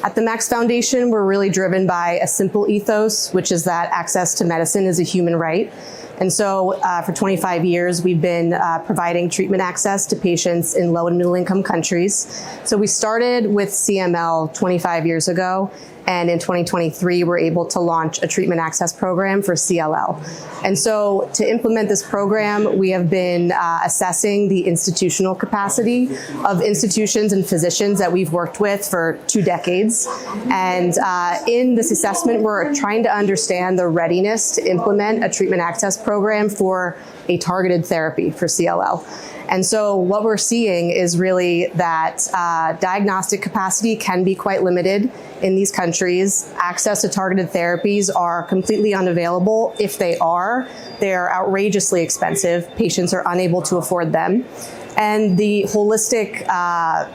At the Max Foundation, we're really driven by a simple ethos, which is that access to medicine is a human right. And so for 25 years, we've been providing treatment access to patients in low and middle income countries. So we started with CML 25 years ago. And in 2023, we're able to launch a treatment access program for CLL. And so to implement this program, we have been assessing the institutional capacity of institutions and physicians that we've worked with for 2 decades. And in this assessment, we're trying to understand the readiness to implement a treatment access program for a targeted therapy for CLL. And so what we're seeing is really that diagnostic capacity can be quite limited in these countries. Access to targeted therapies are completely unavailable. If they are, they're outrageously expensive. Patients are unable to afford them. And the holistic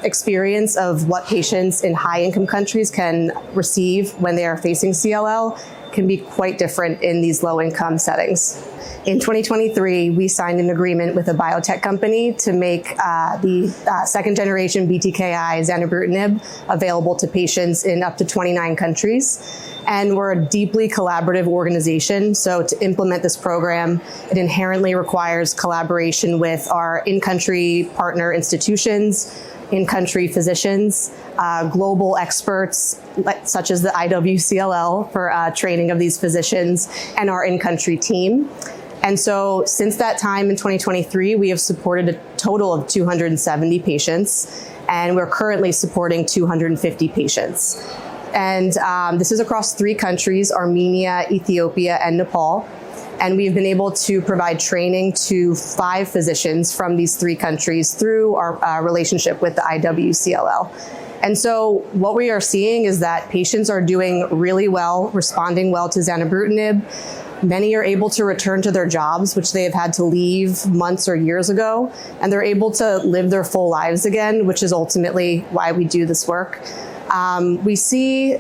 experience of what patients in high-income countries can receive when they are facing CLL can be quite different in these low-income settings. In 2023, we signed an agreement with a biotech company to make the second-generation BTKI Zanubrutinib available to patients in up to 29 countries. And we're a deeply collaborative organization, so to implement this program, it inherently requires collaboration with our in-country partner institutions, in-country physicians, global experts, such as the iwCLL for training of these physicians, and our in-country team. And so since that time in 2023, we have supported a total of 270 patients, and we're currently supporting 250 patients. And this is across 3 countries, Armenia, Ethiopia, and Nepal. And we've been able to provide training to 5 physicians from these 3 countries through our relationship with the iwCLL. And so what we are seeing is that patients are doing really well, responding well to Zanubrutinib. Many are able to return to their jobs, which they have had to leave months or years ago, and they're able to live their full lives again, which is ultimately why we do this work. We see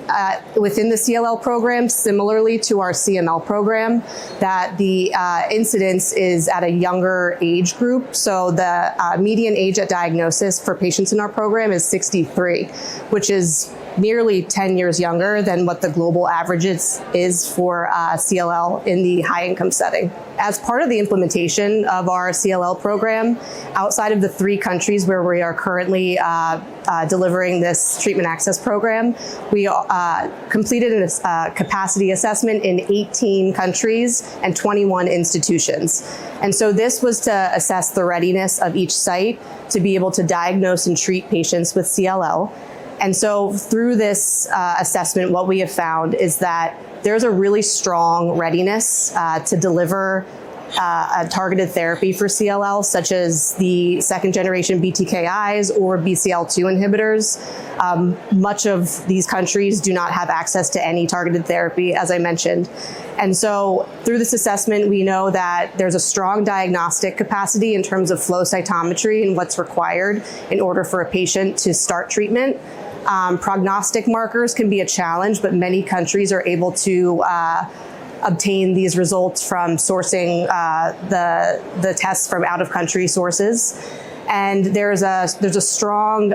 within the CLL program, similarly to our CML program, that the incidence is at a younger age group. So the median age at diagnosis for patients in our program is 63, which is nearly 10 years younger than what the global average is for CLL in the high-income setting. As part of the implementation of our CLL program, outside of the 3 countries where we are currently delivering this treatment access program, we completed a capacity assessment in 18 countries and 21 institutions. And so this was to assess the readiness of each site to be able to diagnose and treat patients with CLL. And so through this assessment, what we have found is that there's a really strong readiness to deliver a targeted therapy for CLL, such as the second-generation BTKIs or BCL2 inhibitors. Much of these countries do not have access to any targeted therapy, as I mentioned. And so through this assessment, we know that there's a strong diagnostic capacity in terms of flow cytometry and what's required in order for a patient to start treatment. Prognostic markers can be a challenge, but many countries are able to obtain these results from sourcing the tests from out-of-country sources. And there's a strong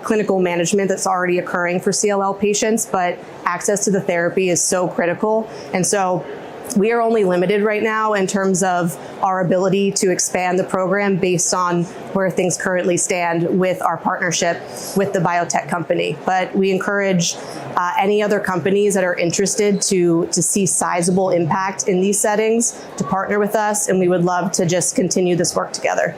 clinical management that's already occurring for CLL patients, but access to the therapy is so critical. And so we are only limited right now in terms of our ability to expand the program based on where things currently stand with our partnership with the biotech company. But we encourage any other companies that are interested to see sizable impact in these settings to partner with us, and we would love to just continue this work together.